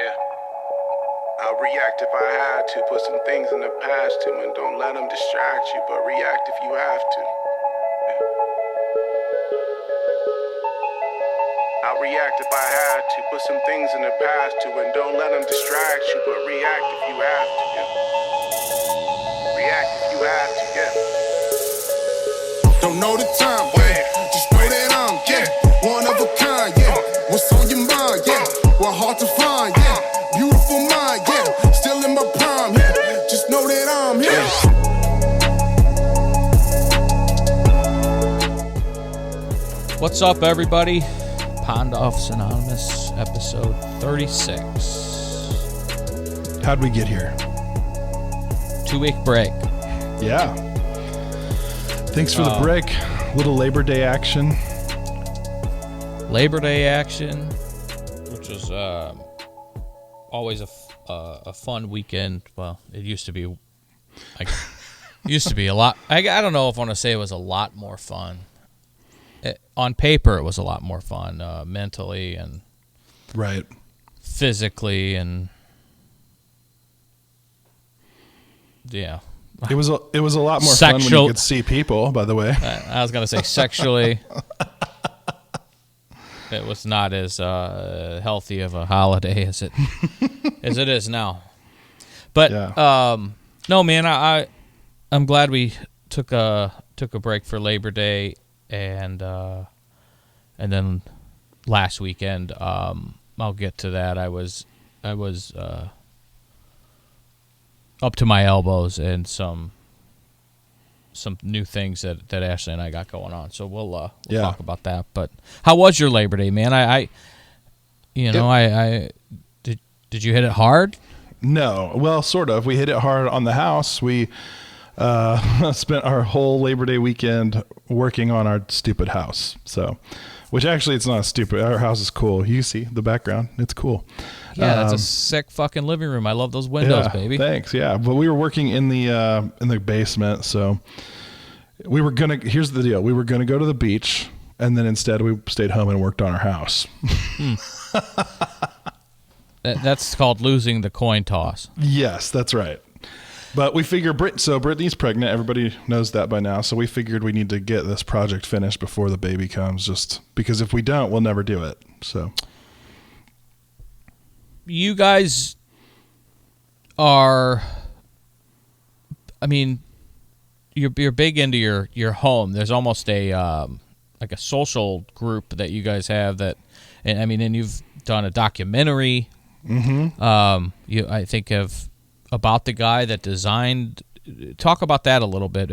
Yeah. I'll react if I had to. Put some things in the past too, and don't let them distract you, but react if you have to. Yeah. I'll react if I had to. Put some things in the past too, and don't let them distract you, but react if you have to. Yeah. React if you have to. Yeah. Don't know the time, yeah. Just know that I'm, one of a kind, What's on your mind, What hard to find, Beautiful mind, Still in my prime, Just know that I'm here. What's up, everybody? Pond Office Anonymous, episode 36. How'd we get here? 2-week break. Yeah. Thanks for the break. Little Labor Day action. Labor Day action, which was always a fun weekend. Well, it used to be. A lot. I don't know if I want to say it was a lot more fun. On paper, it was a lot more fun, mentally and right, physically, and yeah. It was a lot more fun when you could see people, by the way. I was going to say sexually. It was not as healthy of a holiday as it is now. But yeah. No, man, I'm glad we took a break for Labor Day and then last weekend I'll get to that. I was up to my elbows in some new things that Ashley and I got going on. So we'll talk about that. But how was your Labor Day, man? Did you hit it hard? No. Well, sort of. We hit it hard on the house. We spent our whole Labor Day weekend working on our stupid house. So, which actually it's not stupid. Our house is cool. You see the background. It's cool. Yeah, that's a sick fucking living room. I love those windows, baby. Thanks. Yeah, but we were working in the basement, so we were gonna. Here's the deal: we were gonna go to the beach, and then instead we stayed home and worked on our house. That's called losing the coin toss. Yes, that's right. But we figure Brittany's pregnant. Everybody knows that by now. So we figured we need to get this project finished before the baby comes, just because if we don't, we'll never do it. So. You guys are, I mean, you're big into your home. There's almost a like a social group that you guys have that, and you've done a documentary. Mm-hmm. I think about the guy that designed. Talk about that a little bit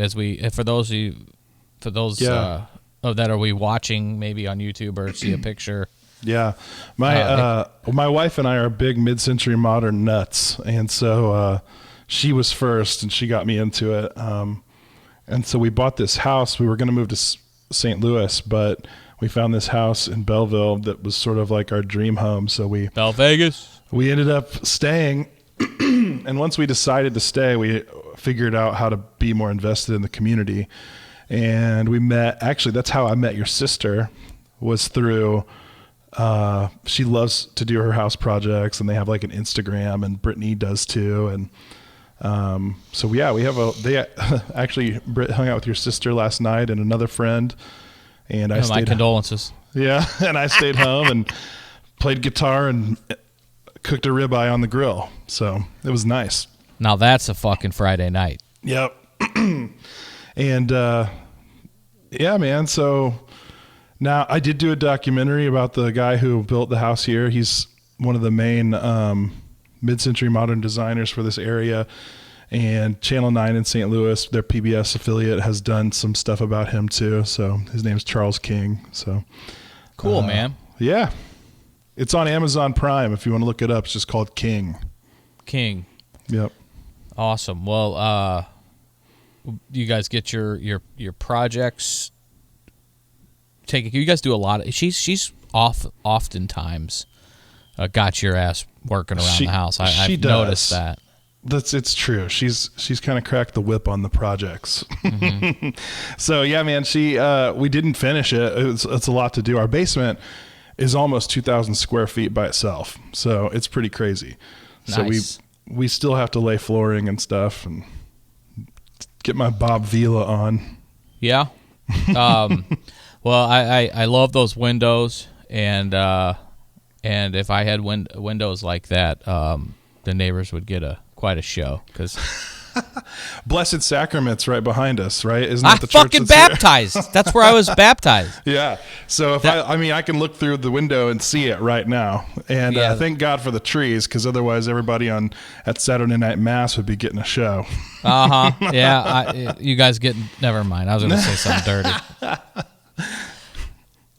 for those that are we watching maybe on YouTube or see a picture. Yeah, my wife and I are big mid-century modern nuts, and so she was first, and she got me into it. And so we bought this house. We were going to move to St. Louis, but we found this house in Belleville that was sort of like our dream home. So Bell Vegas. We ended up staying, and once we decided to stay, we figured out how to be more invested in the community. And we met. Actually, that's how I met your sister. Was through. She loves to do her house projects, and they have like an Instagram, and Brittany does too. And so yeah, actually Britt hung out with your sister last night and another friend, and I stayed. My condolences. Yeah, and I stayed home and played guitar and cooked a ribeye on the grill. So it was nice. Now that's a fucking Friday night. Yep. And yeah, man. So. Now, I did do a documentary about the guy who built the house here. He's one of the main mid-century modern designers for this area. And Channel 9 in St. Louis, their PBS affiliate, has done some stuff about him too. So his name's Charles King. So cool, man. Yeah. It's on Amazon Prime if you want to look it up. It's just called King. Yep. Awesome. Well, you guys get your projects. You guys do a lot of. She's oftentimes got your ass working around the house. I've noticed that. It's true. She's kind of cracked the whip on the projects. Mm-hmm. So yeah, man. We didn't finish it. It's a lot to do. Our basement is almost 2,000 square feet by itself. So it's pretty crazy. So Nice. we still have to lay flooring and stuff and get my Bob Vila on. Yeah. Well, I love those windows, and if I had windows like that, the neighbors would get quite a show, because Blessed Sacrament's right behind us, right? Isn't that I the church fucking that's here? baptized. That's where I was baptized. Yeah. So if I can look through the window and see it right now. And Yeah. thank God for the trees, because otherwise everybody at Saturday Night Mass would be getting a show. Yeah. You guys never mind. I was going to say something dirty.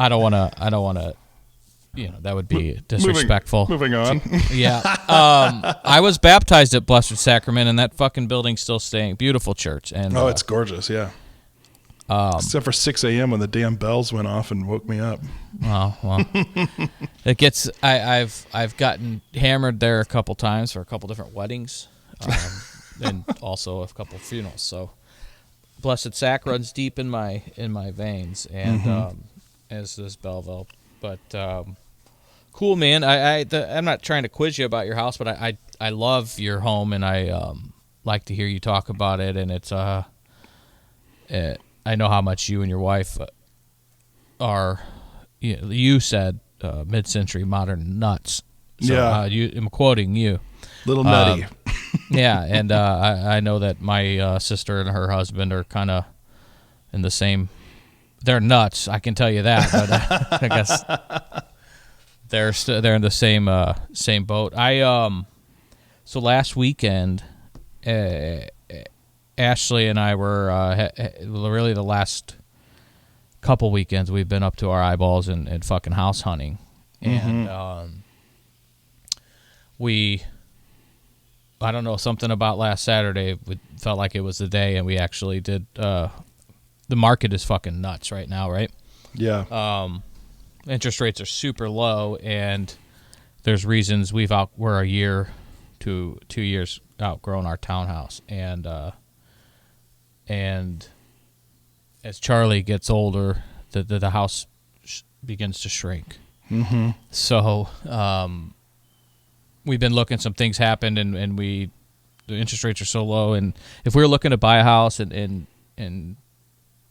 I don't want to. That would be disrespectful. Moving on. Yeah. I was baptized at Blessed Sacrament, and that fucking building's still staying. Beautiful church. And Oh, it's gorgeous. Yeah. Except for 6 a.m. when the damn bells went off and woke me up. Oh, well. It gets. I've gotten hammered there a couple times for a couple different weddings, and also a couple funerals. So, Blessed Sac runs deep in my veins, and as does Belleville. But cool, man. I'm not trying to quiz you about your house, but I love your home, and I like to hear you talk about it. And it's I know how much you and your wife are. You said mid-century modern nuts. So, Yeah. I'm quoting you. Little nutty. Yeah, and I know that my sister and her husband are kind of in the same. They're nuts, I can tell you that. But I guess they're in the same boat. So last weekend, Ashley and I were really the last couple weekends we've been up to our eyeballs in fucking house hunting, and I don't know, something about last Saturday. It felt like it was the day, and we actually did. The market is fucking nuts right now, right? Yeah. Interest rates are super low, and there's reasons we're a year to 2 years outgrown our townhouse, and as Charlie gets older, the house begins to shrink. Mm-hmm. So we've been looking. Some things happened, and the interest rates are so low, and if we were looking to buy a house and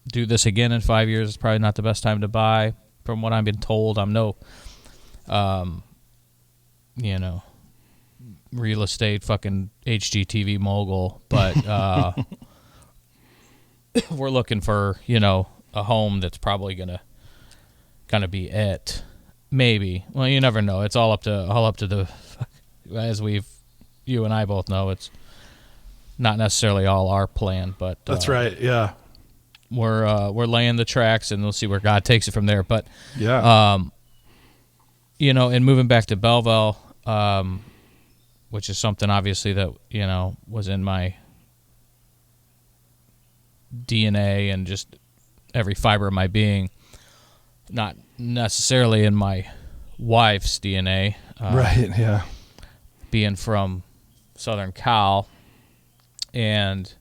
do this again in 5 years, it's probably not the best time to buy. From what I've been told, I'm no, real estate fucking HGTV mogul, but we're looking for a home that's probably gonna kind of be it. Maybe. Well, you never know. It's all up to the, as you and I both know, it's not necessarily all our plan, but That's right. Yeah. We're laying the tracks, and we'll see where God takes it from there. But Yeah. And moving back to Belleville, which is something obviously that was in my DNA and just every fiber of my being, not necessarily in my wife's DNA. Right. Yeah. Being from Southern Cal and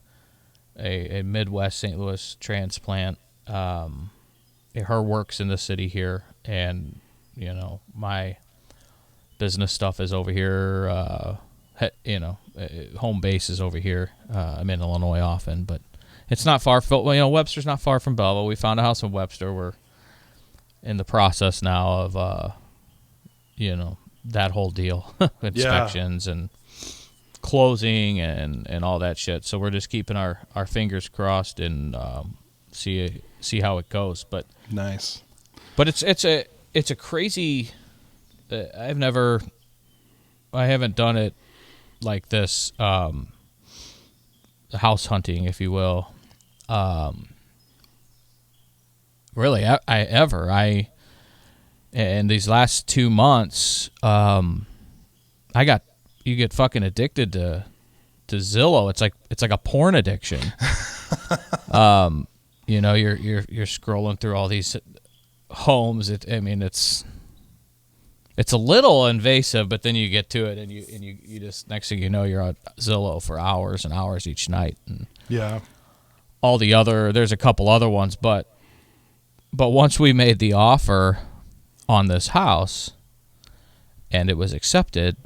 a Midwest St. Louis transplant, her work's in the city here, and my business stuff is over here. Home base is over here. I'm in Illinois often, but it's not far. Webster's not far from Belleville. We found a house in Webster. We're in the process now of that whole deal, inspections and closing and all that shit. So we're just keeping our fingers crossed and see how it goes. But Nice. But it's a crazy. I haven't done it like this. House hunting, if you will. Really, in these last 2 months, you get fucking addicted to Zillow. It's like a porn addiction. You're scrolling through all these homes. It's a little invasive, but then you get to it, and you just, next thing you know, you're on Zillow for hours and hours each night. And Yeah. there's a couple other ones, but once we made the offer, on this house and it was accepted,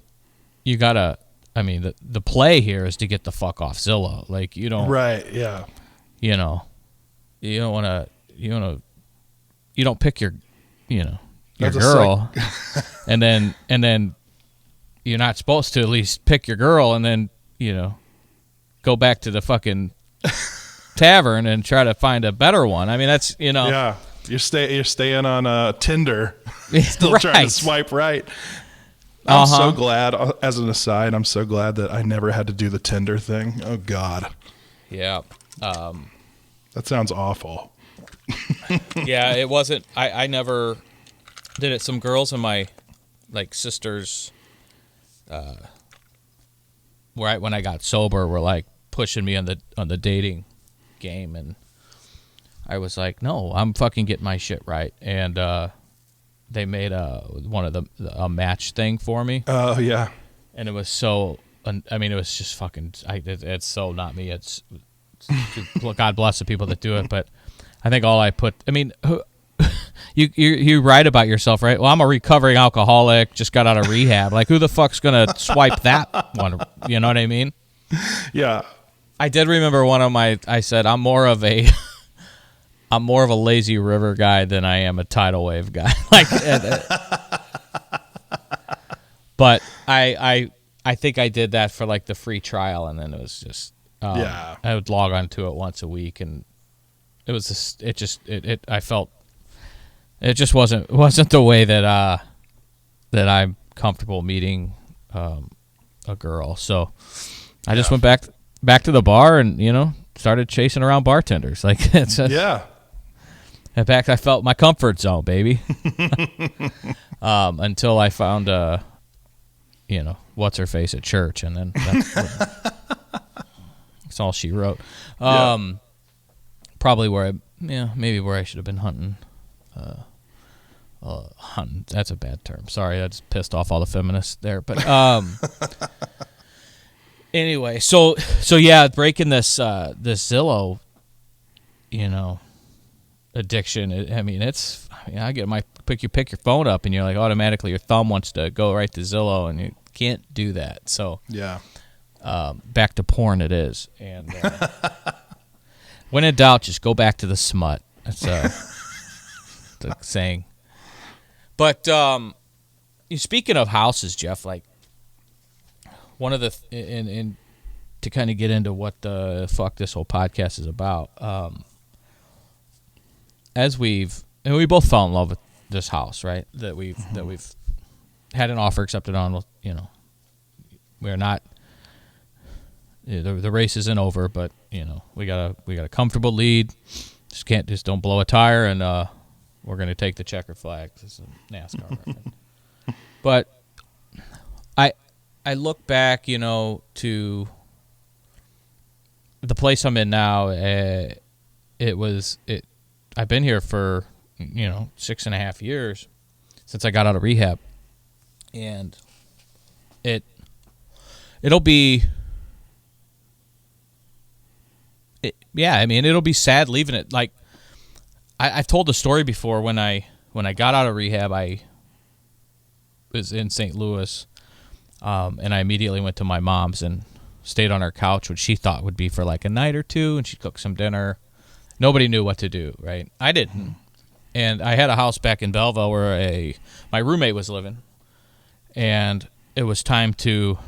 you gotta, I mean, the play here is to get the fuck off Zillow. Like, you don't, Right. Yeah. you know, you don't pick your, your That's a girl, and then you're not supposed to at least pick your girl and then, go back to the fucking tavern and try to find a better one. I mean, that's, Yeah. You're staying on Tinder, still right. trying to swipe right. I'm so glad, as an aside, I'm so glad that I never had to do the Tinder thing. Oh, God. Yeah. That sounds awful. Yeah, it wasn't. I never did it. Some girls in my sisters, when I got sober, were like pushing me on the dating game, and I was like, no, I'm fucking getting my shit right. And they made a match thing for me. Oh, yeah. And it was so. I mean, it was just fucking. It's so not me. It's God bless the people that do it, but I think all I put. I mean, you write about yourself, right? Well, I'm a recovering alcoholic, just got out of rehab. Like, who the fuck's gonna swipe that one? You know what I mean? Yeah. I did remember I said I'm more of a lazy river guy than I am a tidal wave guy. But I think I did that for like the free trial, and then it was just I would log on to it once a week, and it was just I felt it just wasn't the way that I'm comfortable meeting a girl. So I just went back to the bar and started chasing around bartenders. Like, it's in fact, I felt my comfort zone, baby. Until I found what's her face at church, and then that's all she wrote. Probably maybe where I should have been hunting. Hunting, that's a bad term. Sorry, I just pissed off all the feminists there. But anyway, so yeah, breaking this Zillow, addiction. I get pick your phone up, and you're like, automatically your thumb wants to go right to Zillow, and you can't do that. So yeah, back to porn it is. And when in doubt, just go back to the smut. That's the saying. But speaking of houses, Jeff, like one of the and to kind of get into what the fuck this whole podcast is about, we both fell in love with this house, right? That we've had an offer accepted on. We're not. The race isn't over, but we got a comfortable lead. Just don't blow a tire, and we're going to take the checker flag. This is a NASCAR reference. But I look back, to the place I'm in now. I've been here for 6.5 years since I got out of rehab, and it'll be sad leaving it. Like, I've told the story before. When I got out of rehab, I was in St. Louis, and I immediately went to my mom's and stayed on her couch, which she thought would be for like a night or two, and she'd cook some dinner. Nobody knew what to do, right? I didn't. And I had a house back in Belle Ave where my roommate was living, and it was time to.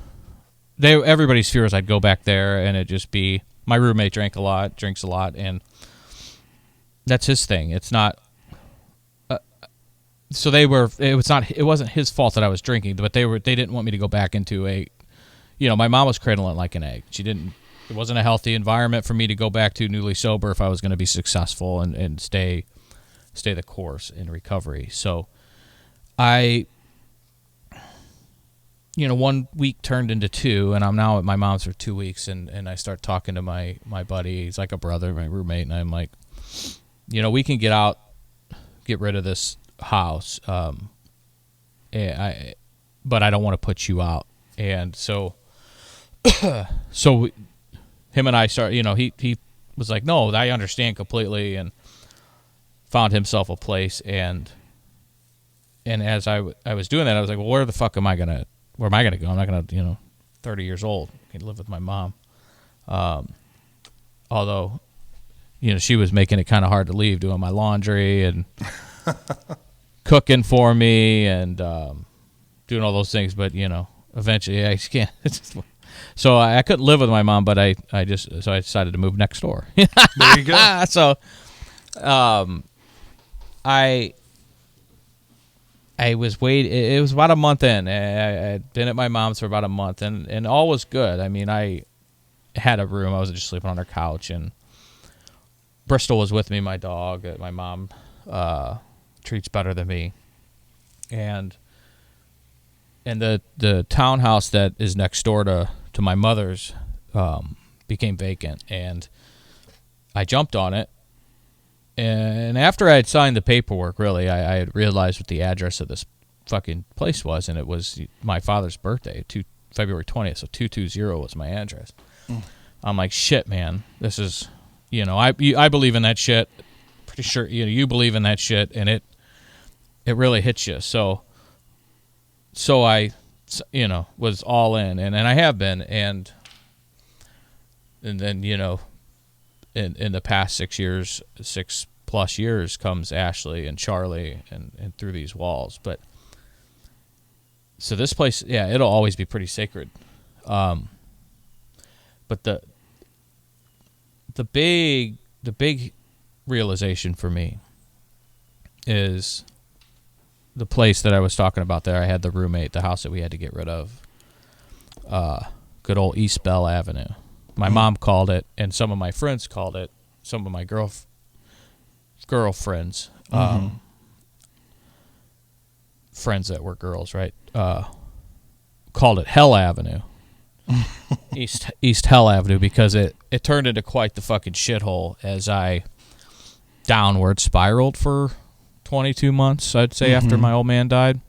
Everybody's fear was I'd go back there and it'd just be my roommate drinks a lot, and that's his thing. It's not. So it wasn't his fault that I was drinking, but they didn't want me to go back into my mom was cradling like an egg. It wasn't a healthy environment for me to go back to newly sober if I was going to be successful and stay the course in recovery. So I 1 week turned into 2, and I'm now at my mom's for 2 weeks, and I start talking to my buddy. He's like a brother, my roommate, and I'm like, we can get rid of this house, but I don't want to put you out. And so him and I start, he was like, no, I understand completely, and found himself a place. And as I was doing that, I was like, well, where am I gonna go? I'm not gonna, 30 years old, I can live with my mom. Although, she was making it kind of hard to leave, doing my laundry and cooking for me and doing all those things. But eventually I can't. So I couldn't live with my mom, but I decided to move next door. There you go. So, I was waiting. It was about a month in. I had been at my mom's for about a month, and all was good. I mean, I had a room. I was just sleeping on her couch, and Bristol was with me, my dog, that my mom treats better than me. And the townhouse that is next door to my mother's became vacant, and I jumped on it. And after I had signed the paperwork, really, I had realized what the address of this fucking place was, and it was my father's birthday, February 20th, so 220 was my address. I'm like, shit, man, this is, I believe in that shit. Pretty sure, you believe in that shit, and it really hits you. So I, was all in, and I have been, and then, in the past 6+ years comes Ashley and Charlie and through these walls. But so this place, yeah, it'll always be pretty sacred. But the big realization for me is the place that I was talking about there. I had the roommate, the house that we had to get rid of. Good old East Belle Avenue. My mom called it, and some of my friends called it. Some of my girlfriends, friends that were girls, right? Called it Hell Avenue, East Hell Avenue, because it turned into quite the fucking shithole as I downward spiraled for 22 months, I'd say, after my old man died.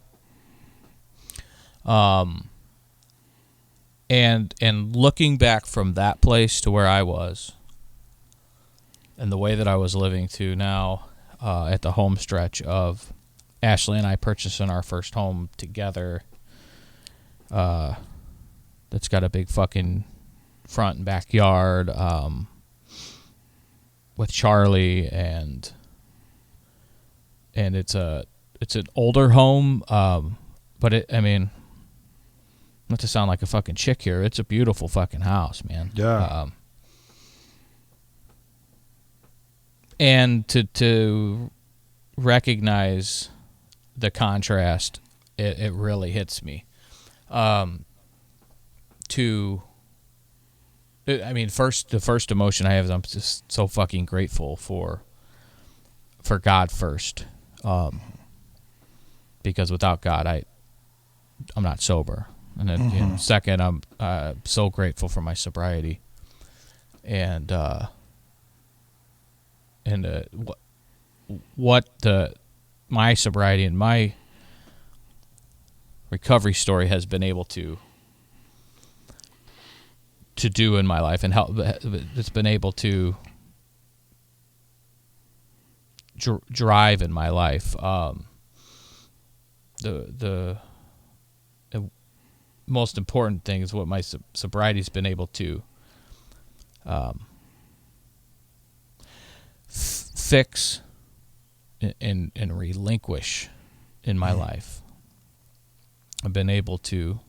And looking back from that place to where I was and the way that I was living to now at the home stretch of Ashley and I purchasing our first home together, that's got a big fucking front and backyard, with Charlie, and it's an older home, but not to sound like a fucking chick here, it's a beautiful fucking house, man. Yeah. And to recognize the contrast, it really hits me. The first emotion I have is I'm just so fucking grateful for God first, because without God, I'm not sober. And then, second, I'm so grateful for my sobriety, and what my sobriety and my recovery story has been able to do in my life, and how it's been able to drive in my life. The most important thing is what my sobriety's been able to fix and relinquish in my life. I've been able to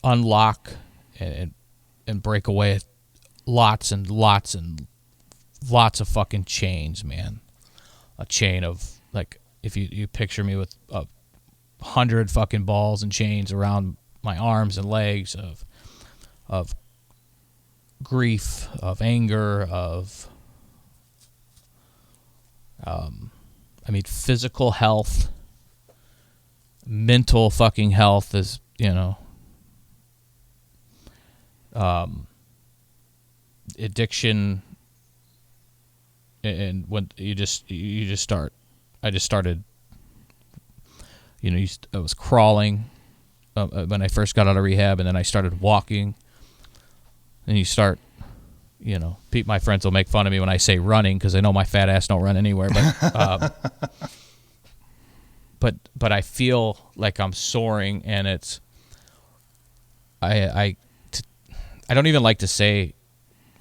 unlock and break away lots and lots and lots of fucking chains, man. A chain of, like, if you picture me with 100 fucking balls and chains around my arms and legs of grief, of anger, of physical health, mental fucking health is, addiction, and when you just start. I just started, I was crawling when I first got out of rehab, and then I started walking. And you start my friends will make fun of me when I say running because they know my fat ass don't run anywhere. But I feel like I'm soaring, and it's I don't even like to say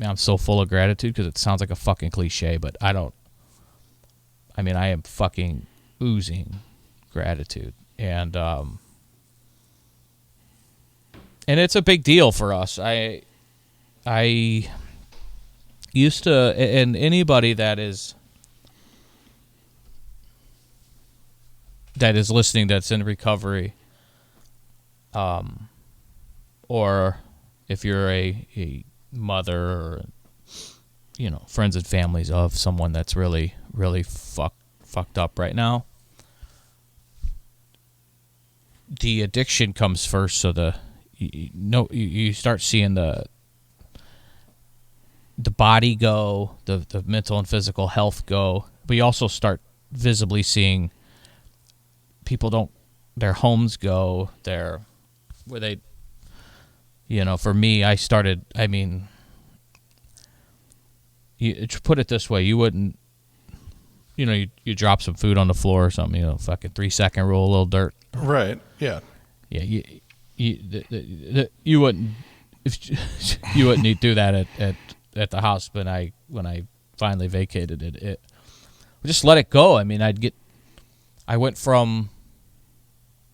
I'm so full of gratitude because it sounds like a fucking cliche, but I am fucking oozing gratitude, and it's a big deal for us. I used to, and anybody that is listening that's in recovery, or if you're a mother or friends and families of someone that's really really fucked up right now, the addiction comes first. So you start seeing the body go, the mental and physical health go, but you also start visibly seeing people their homes go, for me, to put it this way, you wouldn't, you drop some food on the floor or something, fucking 3-second rule, a little dirt. Right. Yeah. Yeah. You wouldn't, you wouldn't do that at the house. When I finally vacated it just let it go. I went from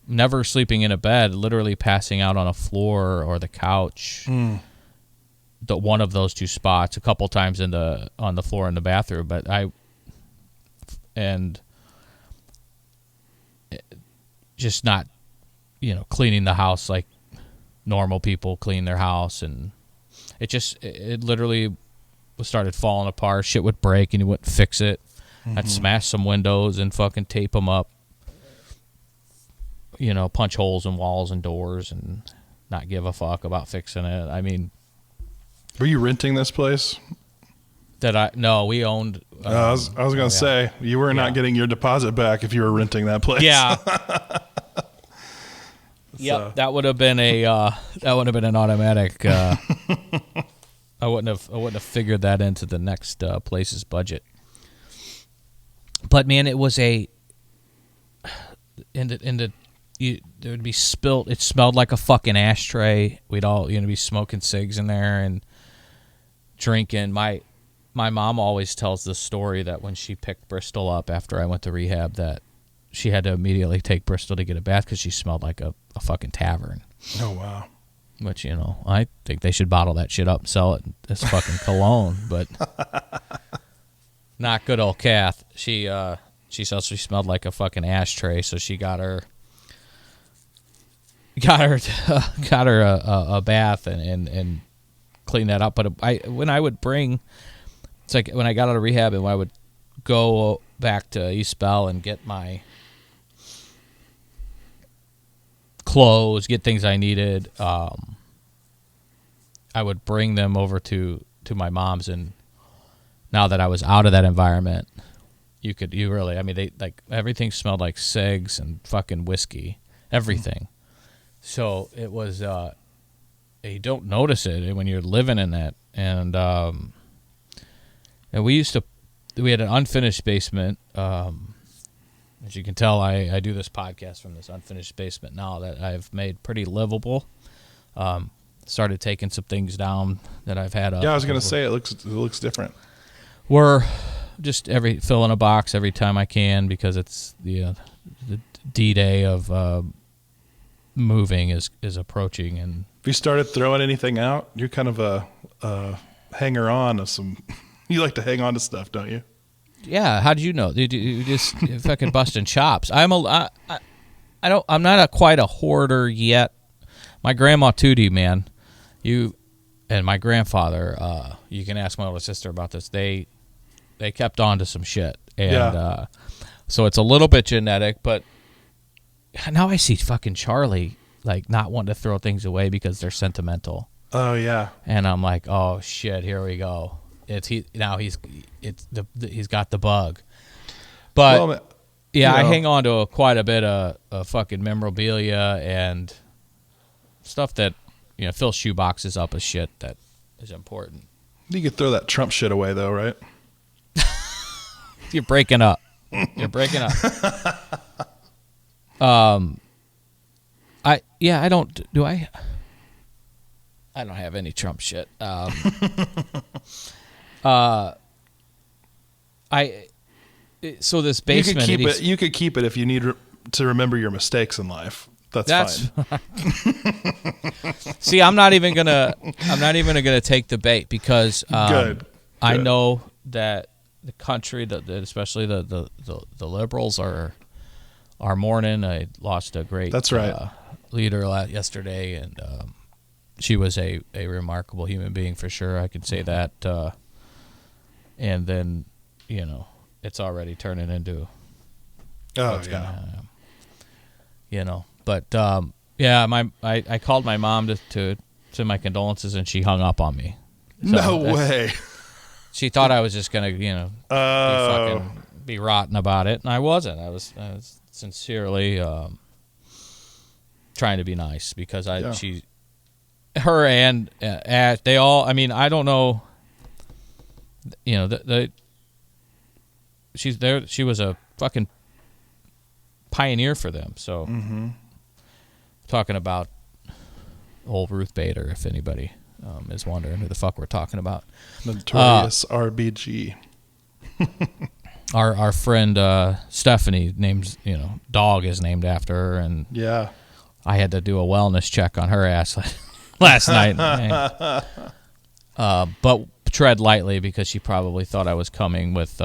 never sleeping in a bed, literally passing out on a floor or the couch, one of those two spots, a couple times on the floor in the bathroom. But just not, cleaning the house like normal people clean their house, and it literally started falling apart. Shit would break and you wouldn't fix it. I'd smash some windows and fucking tape them up. Punch holes in walls and doors and not give a fuck about fixing it. Were you renting this place? No, we owned. I was going to say, you were not getting your deposit back if you were renting that place. Yeah. Yep, that would have been an automatic. I wouldn't have figured that into the next place's budget. But man, it was there would be spilt. It smelled like a fucking ashtray. We'd all be smoking cigs in there and drinking. My mom always tells this story that when she picked Bristol up after I went to rehab, that she had to immediately take Bristol to get a bath because she smelled like a fucking tavern. Oh wow! Which I think they should bottle that shit up and sell it as fucking cologne, but not good old Kath. She said she smelled like a fucking ashtray, so she got her a bath and cleaned that up. But when I would bring, it's like when I got out of rehab and when I would go back to East Bell and get my clothes, get things I needed, I would bring them over to my mom's, and now that I was out of that environment, everything smelled like cigs and fucking whiskey, everything. So it was, you don't notice it when you're living in that. And we had an unfinished basement. As you can tell, I do this podcast from this unfinished basement now that I've made pretty livable. Started taking some things down that I've had up. Yeah, I was going to say it looks different. We're just filling a box every time I can because it's the D-Day of moving is approaching. And have you started throwing anything out? You're kind of a hanger on of some. You like to hang on to stuff, don't you? Yeah. How did you know? You just fucking busting chops. I'm not quite a hoarder yet. My grandma Tootie, man, and my grandfather. You can ask my older sister about this. They kept on to some shit, and so it's a little bit genetic. But now I see fucking Charlie like not wanting to throw things away because they're sentimental. Oh yeah. And I'm like, oh shit, here we go. He's got the bug. But I hang on to quite a bit of fucking memorabilia and stuff that fills shoe boxes up of shit that is important. You could throw that Trump shit away, though, right? You're breaking up. You're breaking up. I don't have any Trump shit. So this basement. You could keep it if you need to remember your mistakes in life. That's fine. See, I'm not even gonna take the bait because Good. I know that the country, especially the liberals are mourning. I lost a great leader yesterday, and she was a remarkable human being for sure. I could say that. And then, it's already turning into what's gonna happen, But I called my mom to my condolences, and she hung up on me. So no way. She thought I was just gonna, be rotten about it, and I wasn't. I was sincerely trying to be nice because her and Ash, they all. I mean, I don't know. She's there. She was a fucking pioneer for them. So, talking about old Ruth Bader, if anybody is wondering who the fuck we're talking about. Notorious RBG. Our friend Stephanie, dog is named after her, and I had to do a wellness check on her ass last night. But tread lightly because she probably thought I was coming with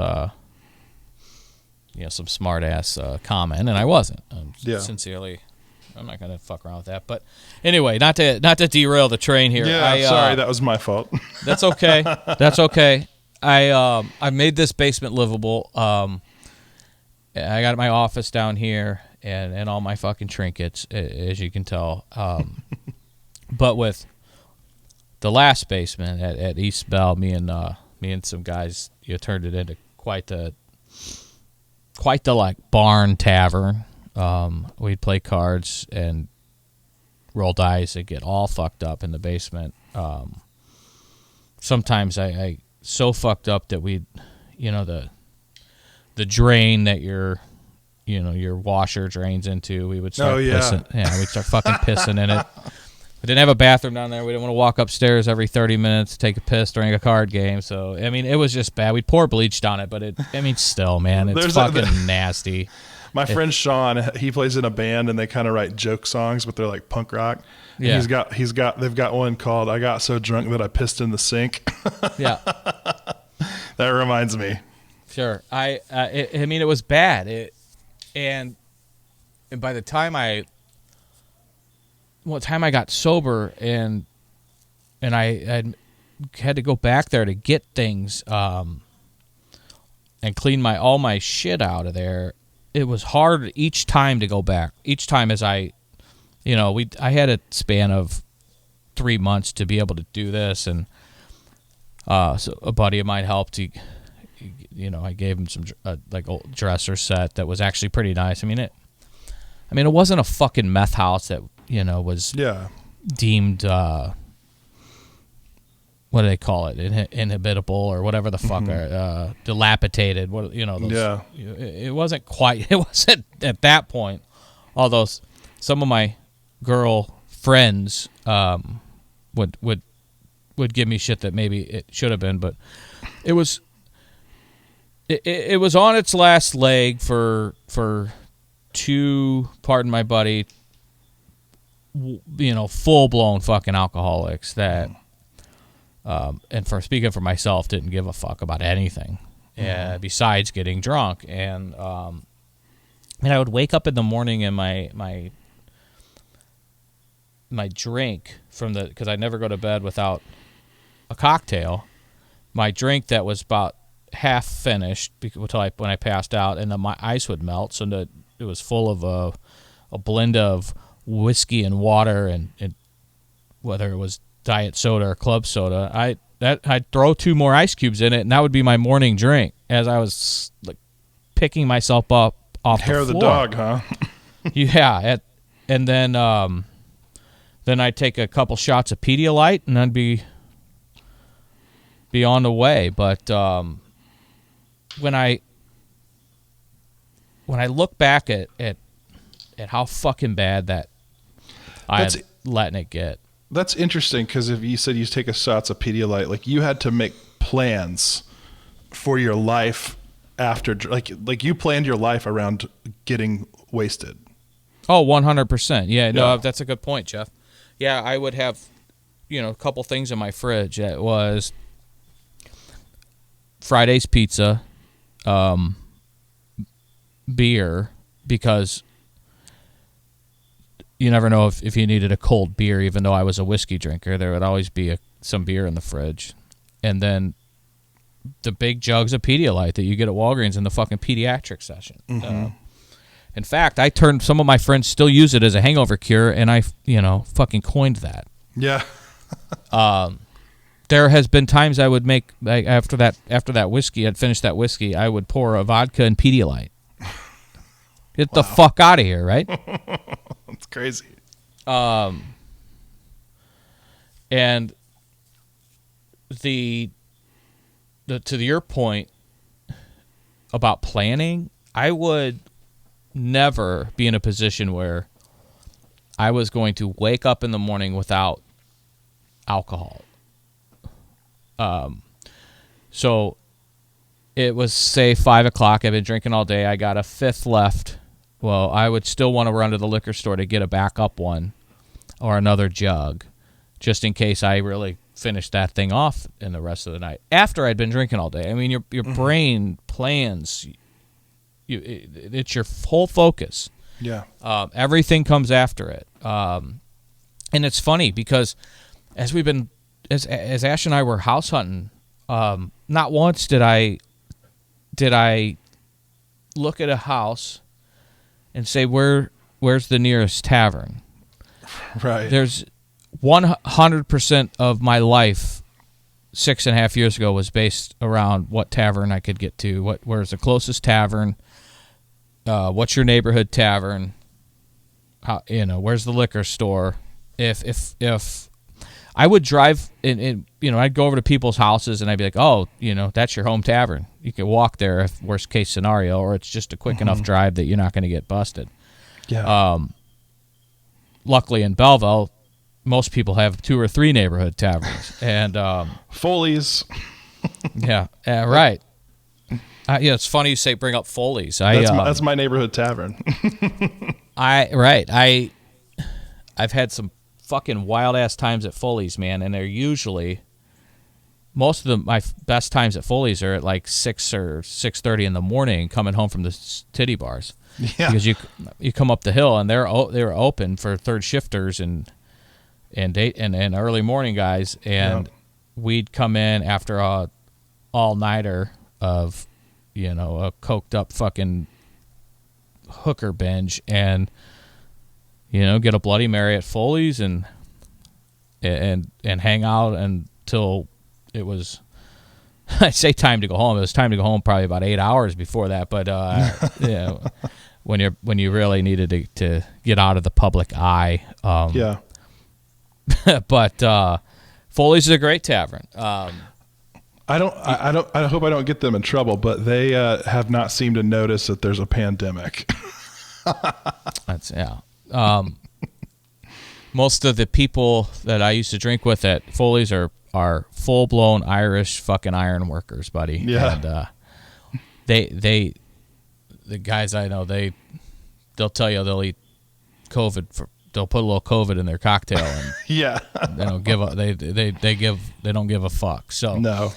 some smart ass comment, and I wasn't. Sincerely, I'm not gonna fuck around with that. But anyway, not to derail the train here. Sorry, that was my fault. That's okay. That's okay. I made this basement livable. I got my office down here and all my fucking trinkets, as you can tell. But with the last basement at East Bell, me and some guys, turned it into quite the like barn tavern. We'd play cards and roll dice and get all fucked up in the basement. Sometimes I so fucked up that we'd, the drain that your washer drains into, we would start pissing. Yeah, we'd start fucking pissing in it. We didn't have a bathroom down there. We didn't want to walk upstairs every 30 minutes to take a piss during a card game. So, I mean, it was just bad. We'd pour bleach down it, but still, man, it's fucking nasty. My friend Sean, he plays in a band, and they kind of write joke songs, but they're like punk rock. And yeah. They've got one called "I Got So Drunk That I Pissed in the Sink." Yeah. That reminds me. Sure. It was bad. And by the time I got sober and I had to go back there to get things and clean all my shit out of there, it was hard each time to go back. Each time as I had a span of 3 months to be able to do this, and so a buddy of mine helped. I gave him some like old dresser set that was actually pretty nice. It wasn't a fucking meth house that was deemed what do they call it, inhabitable or whatever the fuck, dilapidated. It wasn't quite. It wasn't at that point. Although some of my girl friends would give me shit that maybe it should have been, but it was. It was on its last leg for two, pardon my buddy, full blown fucking alcoholics that, and for speaking for myself, didn't give a fuck about anything, besides getting drunk. And I would wake up in the morning and my drink because I never go to bed without a cocktail. My drink that was about half finished when I passed out, and then my ice would melt, so that it was full of a blend of whiskey and water, and whether it was diet soda or club soda, I'd throw 2 more ice cubes in it, and that would be my morning drink as I was like picking myself up off hair the of floor. the dog, huh? Yeah, and then I'd take a couple shots of Pedialyte, and I'd be be on the way. But when I look back at how fucking bad that I'm letting it get. That's interesting, because if you said you take a shots of Pedialyte, like you had to make plans for your life after, like you planned your life around getting wasted. Oh, 100%. Yeah, no, that's a good point, Jeff. Yeah, I would have, a couple things in my fridge. It was Friday's pizza, beer, because you never know if you needed a cold beer. Even though I was a whiskey drinker, there would always be some beer in the fridge. And then the big jugs of Pedialyte that you get at Walgreens in the fucking pediatric section. Mm-hmm. In fact, some of my friends still use it as a hangover cure, and I, fucking coined that. Yeah. There has been times I would make, like, after that whiskey, I'd finish that whiskey, I would pour a vodka and Pedialyte. Get the fuck out of here, right? That's crazy. And to your point about planning, I would never be in a position where I was going to wake up in the morning without alcohol. So it was, say, 5 o'clock. I've been drinking all day. I got a fifth left. Well, I would still want to run to the liquor store to get a backup one or another jug, just in case I really finished that thing off in the rest of the night after I'd been drinking all day. I mean, your brain plans. It's your whole focus. Yeah. Everything comes after it. And it's funny because as Ash and I were house hunting, not once did I look at a house and say, where's the nearest tavern? Right. There's 100% of my life 6.5 years ago was based around what tavern I could get to. Where's the closest tavern? What's your neighborhood tavern? Where's the liquor store? If I would drive and I'd go over to people's houses and I'd be like, oh, that's your home tavern. You can walk there if worst case scenario, or it's just a quick enough drive that you're not going to get busted. Yeah. Luckily in Belleville, most people have 2 or 3 neighborhood taverns, and Foley's. Yeah, right. It's funny you say bring up Foley's. That's my neighborhood tavern. I've had some fucking wild ass times at Foley's, man, and they're usually most of my best times at Foley's are at like 6 or 6:30 in the morning, coming home from the titty bars. Yeah, because you come up the hill and they were open for third shifters and early morning guys, and we'd come in after a all-nighter of a coked up fucking hooker binge and get a Bloody Mary at Foley's and hang out until it was I say time to go home. It was time to go home probably about 8 hours before that, but when you really needed to get out of the public eye. But Foley's is a great tavern. I hope I don't get them in trouble, but they have not seemed to notice that there's a pandemic. Most of the people that I used to drink with at Foley's are full-blown Irish fucking iron workers, buddy. Yeah. And the guys I know, they'll tell you they'll eat COVID they'll put a little COVID in their cocktail and yeah. They don't give a they don't give a fuck. So no.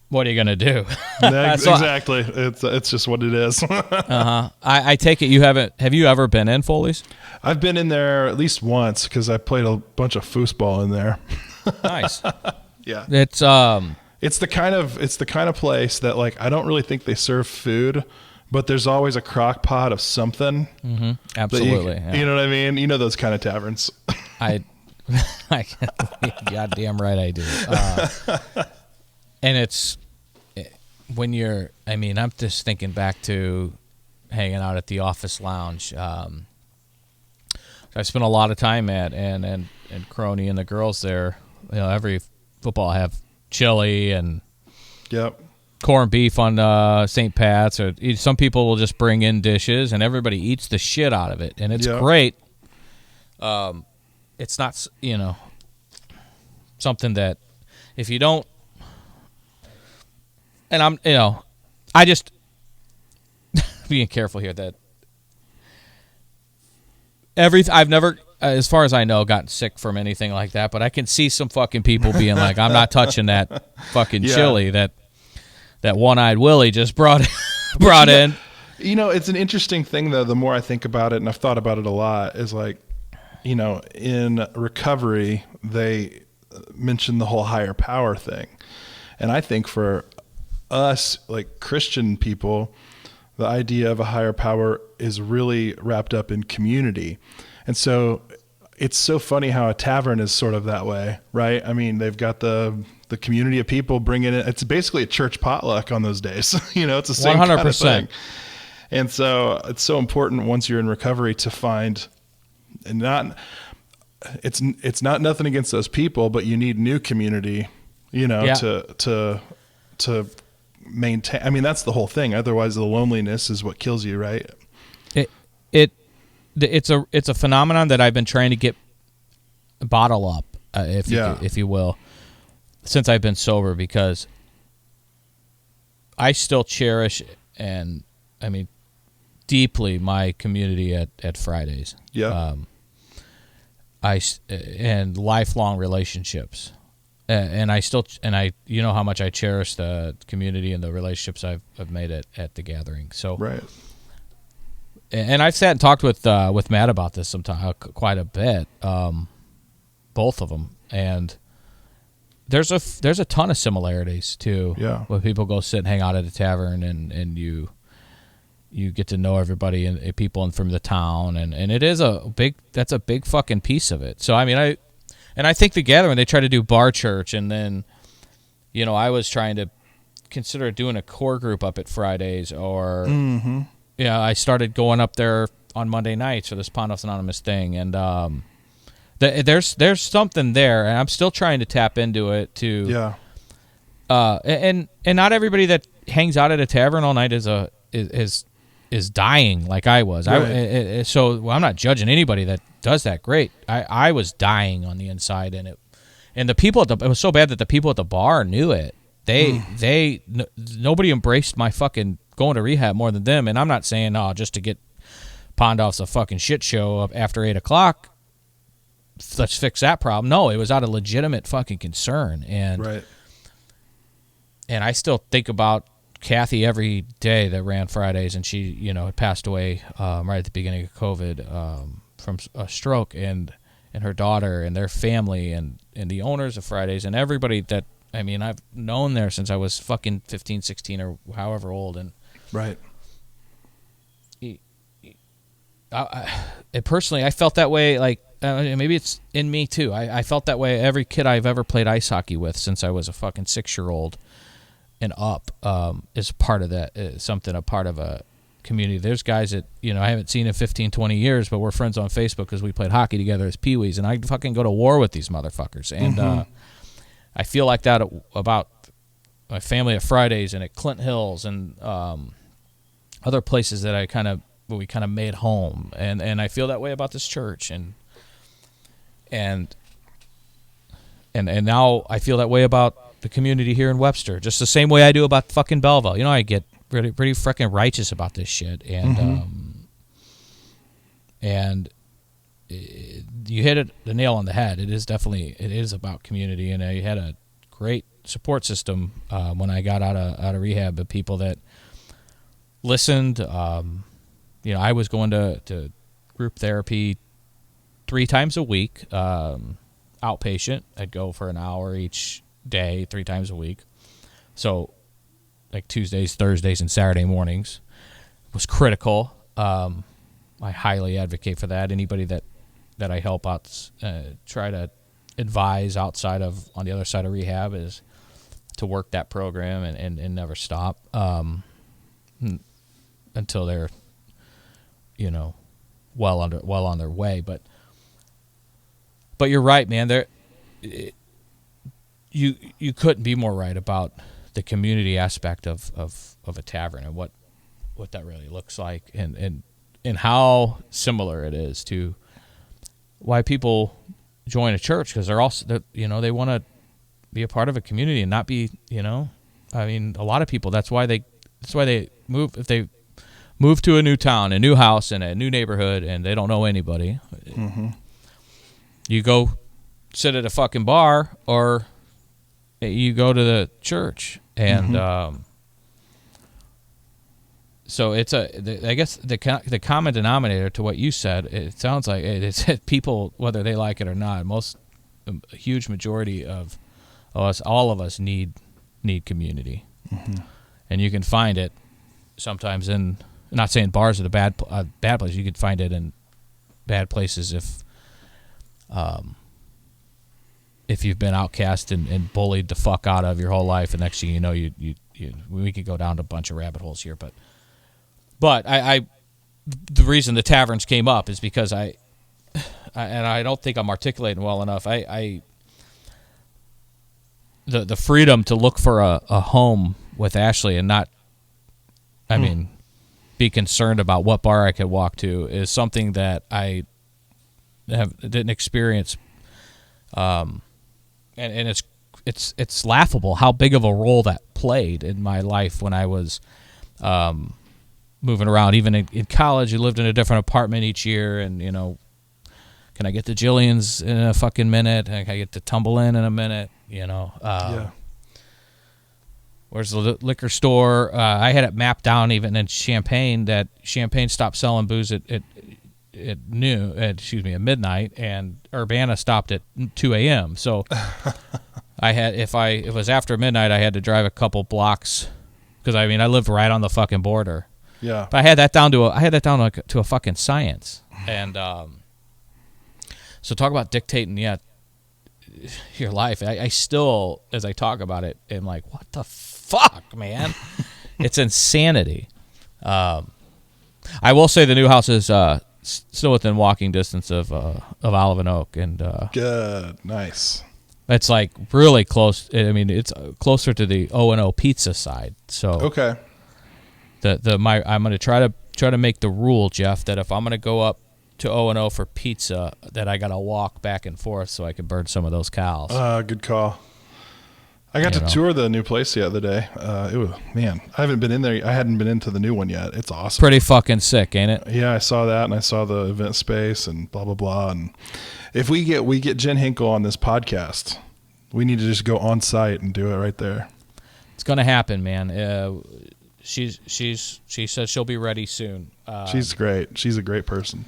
What are you gonna do? Exactly. It's just what it is. I take it you haven't. Have you ever been in Foley's? I've been in there at least once because I played a bunch of foosball in there. Nice. Yeah. It's the kind of place that, like, I don't really think they serve food, but there's always a crock pot of something. Mm-hmm. Absolutely. You know what I mean? You know those kind of taverns. Goddamn right I do. And it's when you're, I'm just thinking back to hanging out at the Office Lounge. I spent a lot of time at, and Crony and the girls there, every football have chili and Yep. corned beef on St. Pat's, or some people will just bring in dishes, and everybody eats the shit out of it, and it's great. It's not, something that if you don't, and I just being careful here that I've never, as far as I know, gotten sick from anything like that, but I can see some fucking people being like, I'm not touching that fucking chili that one-eyed Willie just brought in. It's an interesting thing, though, the more I think about it, and I've thought about it a lot, is like, in recovery, they mention the whole higher power thing. And I think for us, like Christian people, the idea of a higher power is really wrapped up in community. And so it's so funny how a tavern is sort of that way, right? I mean, they've got the community of people bringing it. It's basically a church potluck on those days. It's the same 100%. Kind of thing. And so it's so important once you're in recovery to find, and it's not nothing against those people, but you need new community, to maintain. I mean, that's the whole thing. Otherwise the loneliness is what kills you, right? It's a phenomenon that I've been trying to get bottle up, if you will, since I've been sober, because I still cherish and I mean deeply my community at Fridays. Yeah. And lifelong relationships. And I how much I cherish the community and the relationships I've made at the gathering. So right. And I've sat and talked with Matt about this quite a bit, both of them, and there's a ton of similarities too. Yeah. When people go sit and hang out at a tavern and you get to know everybody and people from the town, and it is that's a big fucking piece of it. So I mean I think the gathering, they try to do bar church, and then I was trying to consider doing a core group up at Fridays, or I started going up there on Monday nights for this Pondos Anonymous thing, and there's something there, and I'm still trying to tap into it too. Yeah. And not everybody that hangs out at a tavern all night is dying like I was. Right. So I'm not judging anybody that does that. Great. I was dying on the inside, and the people it was so bad that the people at the bar knew it. Nobody embraced my fucking going to rehab more than them. And I'm not saying, just to get pawned off a fucking shit show up after 8:00. Let's fix that problem. No, it was out of legitimate fucking concern. And right. And I still think about Kathy every day that ran Fridays, and she, had passed away right at the beginning of COVID from a stroke, and her daughter and their family and the owners of Fridays and everybody that, I mean, I've known there since I was fucking 15, 16 or however old. And right. Personally, I felt that way, like, maybe it's in me too. I felt that way every kid I've ever played ice hockey with since I was a fucking 6-year-old and up is part of that, a part of a community. There's guys that, I haven't seen in 15, 20 years, but we're friends on Facebook because we played hockey together as peewees, and I fucking go to war with these motherfuckers. And I feel like that about my family at Fridays and at Clint Hills and other places that we kind of made home. And I feel that way about this church. And now I feel that way about the community here in Webster, just the same way I do about fucking Belleville. I get pretty freaking righteous about this shit, and you hit the nail on the head. It is about community, and I had a great support system when I got out of rehab of people that listened. I was going to group therapy 3 times a week, outpatient. I'd go for an hour each day 3 times a week, so like Tuesdays, Thursdays, and Saturday mornings was critical. I highly advocate for that. Anybody that I help out, try to advise outside of, on the other side of rehab, is to work that program and never stop until they're well on their way. But you're right, man. you couldn't be more right about the community aspect of a tavern and what that really looks like, and how similar it is to why people join a church, because they're also, they want to be a part of a community and not be, I mean, a lot of people, that's why they move. If they move to a new town, a new house, in a new neighborhood, and they don't know anybody, you go sit at a fucking bar, or you go to the church, and so it's I guess the common denominator to what you said, it sounds like it's people, whether they like it or not, a huge majority of us, all of us need community, and you can find it sometimes in. I'm not saying bars are the bad place. You could find it in bad places if you've been outcast and bullied the fuck out of your whole life, and next thing you know, we could go down to a bunch of rabbit holes here, but I the reason the taverns came up is because I don't think I'm articulating well enough. The freedom to look for a home with Ashley and not, be concerned about what bar I could walk to is something that I didn't experience, and it's laughable how big of a role that played in my life when I was moving around. Even in college, you lived in a different apartment each year, and can I get to Jillian's in a fucking minute? Can I get to Tumble in a minute? Yeah. Where's the liquor store? I had it mapped down even in Champaign that Champaign stopped selling booze at midnight, and Urbana stopped at 2 a.m. So I had, if it was after midnight, I had to drive a couple blocks, because I lived right on the fucking border. Yeah. But I had that down to a fucking science. And so talk about dictating, your life. I still, as I talk about it, am like, what the fuck, man? It's insanity. I will say the new house is still within walking distance of Olive and Oak, and good, nice. It's like really close. It's closer to the O&O pizza side. So okay. I'm going to try to make the rule, Jeff, that if I'm going to go up to O&O for pizza, that I got to walk back and forth so I can burn some of those cows. Good call. I got to tour the new place the other day. I haven't been in there. I hadn't been into the new one yet. It's awesome. Pretty fucking sick, ain't it? Yeah, I saw that, and I saw the event space and blah, blah, blah. And if we get Jen Hinkle on this podcast, we need to just go on site and do it right there. It's going to happen, man. She said she'll be ready soon. She's great. She's a great person.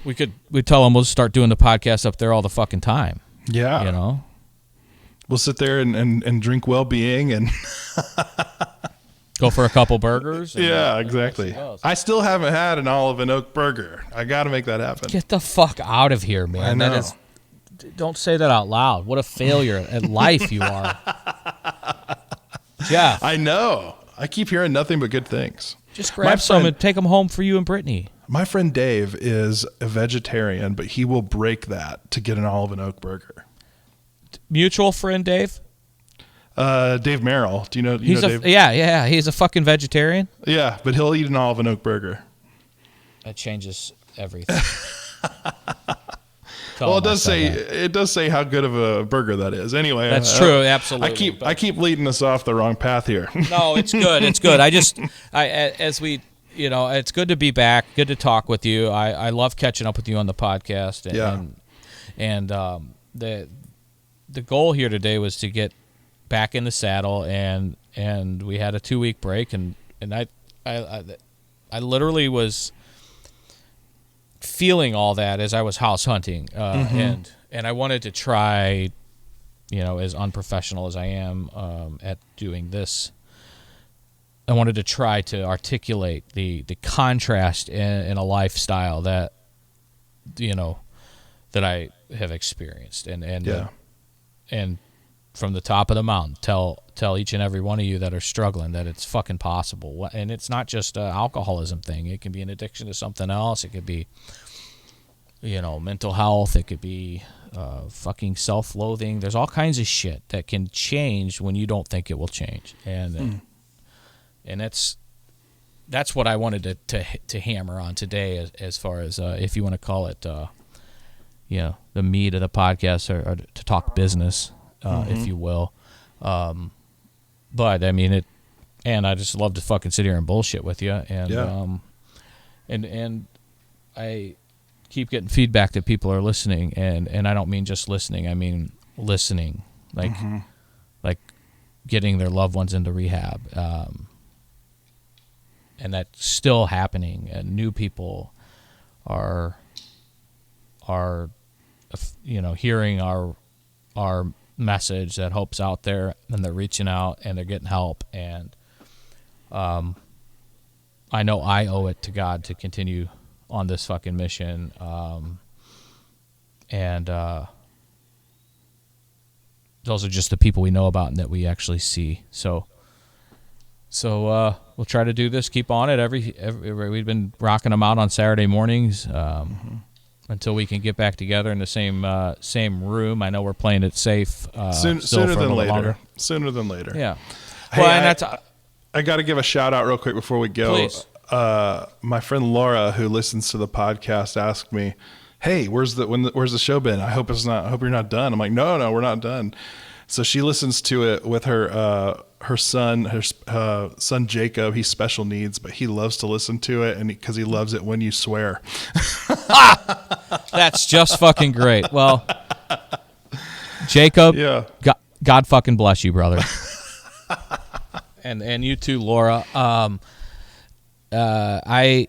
We tell them we'll start doing the podcast up there all the fucking time. Yeah. We'll sit there and drink well-being and go for a couple burgers. Yeah, exactly. I still haven't had an Olive and Oak burger. I got to make that happen. Get the fuck out of here, man. I know. Don't say that out loud. What a failure at life you are. Jeff. I know. I keep hearing nothing but good things. Just grab some and take them home for you and Brittany. My friend Dave is a vegetarian, but he will break that to get an Olive and Oak burger. Mutual friend Dave? Dave Merrill. Do you know Dave? Yeah. He's a fucking vegetarian. Yeah, but he'll eat an Olive and Oak burger. That changes everything. Well, it does say how good of a burger that is. Anyway, that's true. Absolutely. I keep leading us off the wrong path here. No, it's good. It's good. It's good to be back. Good to talk with you. I love catching up with you on the podcast. And the goal here today was to get back in the saddle, and we had a 2-week break, and I literally was feeling all that as I was house hunting, and I wanted to try, as unprofessional as I am at doing this, I wanted to try to articulate the contrast in a lifestyle that I have experienced, and from the top of the mountain, tell each and every one of you that are struggling that it's fucking possible. And it's not just an alcoholism thing. It can be an addiction to something else. It could be, mental health. It could be fucking self-loathing. There's all kinds of shit that can change when you don't think it will change, and that's what I wanted to hammer on today, as far as if you want to call it, the meat of the podcast, or to talk business, if you will. But I mean it, and I just love to fucking sit here and bullshit with you, and and I keep getting feedback that people are listening, and I don't mean just listening. I mean listening, like getting their loved ones into rehab, and that's still happening. And new people are hearing our message that hope's out there, and they're reaching out and they're getting help. And I know I owe it to God to continue on this fucking mission. And those are just the people we know about and that we actually see. So we'll try to do this, keep on it. Every we've been rocking them out on Saturday mornings, until we can get back together in the same room. I know we're playing it safe. Sooner than later. Longer. Sooner than later. Yeah. Hey, Well, I got to give a shout out real quick before we go. Please. My friend Laura, who listens to the podcast, asked me, "Hey, where's the show been? I hope you're not done." I'm like, "No, we're not done." So she listens to it with her son Jacob. He's special needs, but he loves to listen to it, and because he loves it when you swear. That's just fucking great. Well, Jacob, yeah. God fucking bless you, brother. and you too, Laura. That's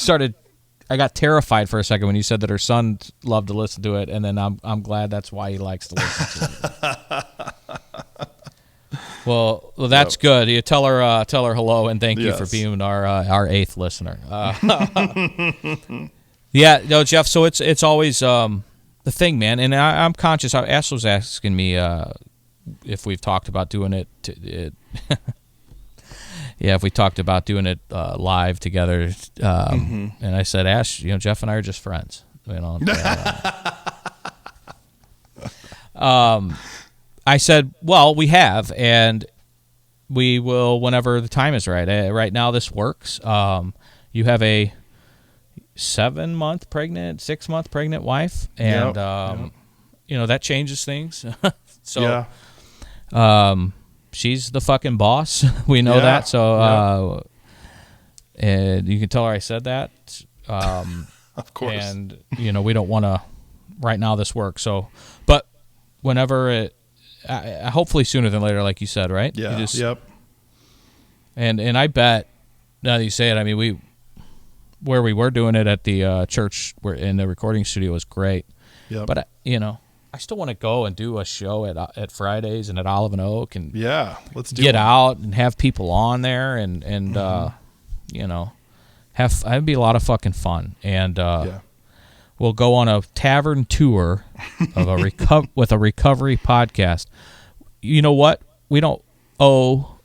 started. I got terrified for a second when you said that her son loved to listen to it, and then I'm glad that's why he likes to listen to it. Well, that's good. You tell her hello and thank you for being our eighth listener. Yeah, no, Jeff. So it's always the thing, man. And I'm conscious. Ash was asking me if we've talked about doing it. Yeah, if we talked about doing it live together, and I said, Ash, Jeff and I are just friends. I said, well, we have, and we will whenever the time is right. Right now, this works. You have a 6-month pregnant wife, and that changes things. So, she's the fucking boss. We know that. So, and you can tell her I said that. Of course. And we don't want to. Right now, this works. So, but whenever it. Hopefully sooner than later, like you said, right? Yeah. Yep. And I bet, now that you say it, I mean, where we were doing it at the church, where in the recording studio, was great. Yep. But I still want to go and do a show at Fridays and at Olive and Oak, and let's get out and have people on there, and it'd be a lot of fucking fun. And we'll go on a tavern tour of with a recovery podcast. You know what? We don't owe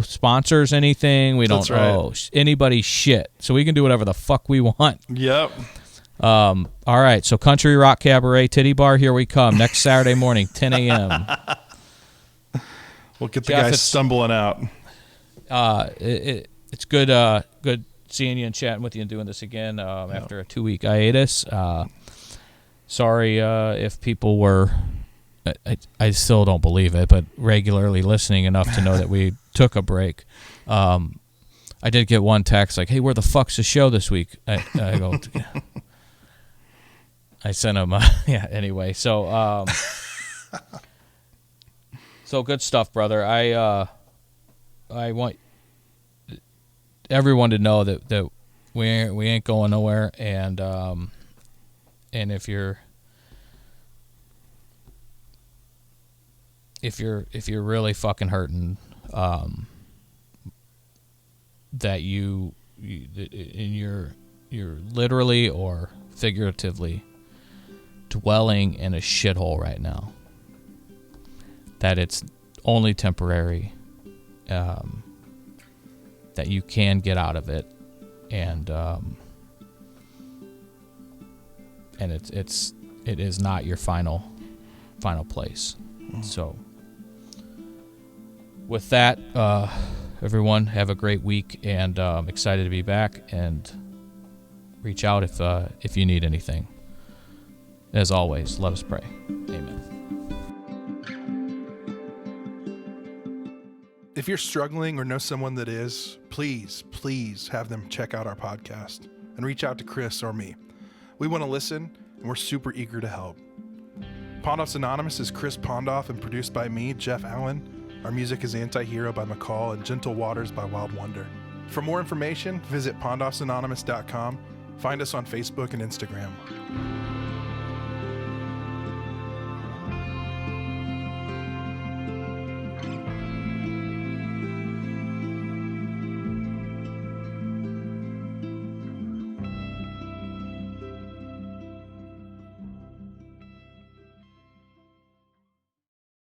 sponsors anything. We don't owe anybody shit. So we can do whatever the fuck we want. Yep. All right. So Country Rock Cabaret Titty Bar, here we come. Next Saturday morning, 10 a.m. We'll get the guys stumbling out. It's good. Good seeing you and chatting with you and doing this again after a 2-week hiatus. Sorry if people were, I still don't believe it, but regularly listening enough to know that we took a break. I did get one text like, "Hey, where the fuck's the show this week?" I go, I sent him, anyway. So, so good stuff, brother. I want everyone to know that we ain't going nowhere, and if you're really fucking hurting, that you're literally or figuratively dwelling in a shithole right now, that it's only temporary, that you can get out of it, and and it is not your final place. So with that, everyone have a great week, and I'm excited to be back, and reach out if you need anything. As always, let us pray. Amen. If you're struggling or know someone that is, please have them check out our podcast and reach out to Chris or me. We want to listen, and we're super eager to help. Pondoff's Anonymous is Chris Pondoff and produced by me, Jeff Allen. Our music is Anti-Hero by McCall and Gentle Waters by Wild Wonder. For more information, visit pondoffsanonymous.com. Find us on Facebook and Instagram.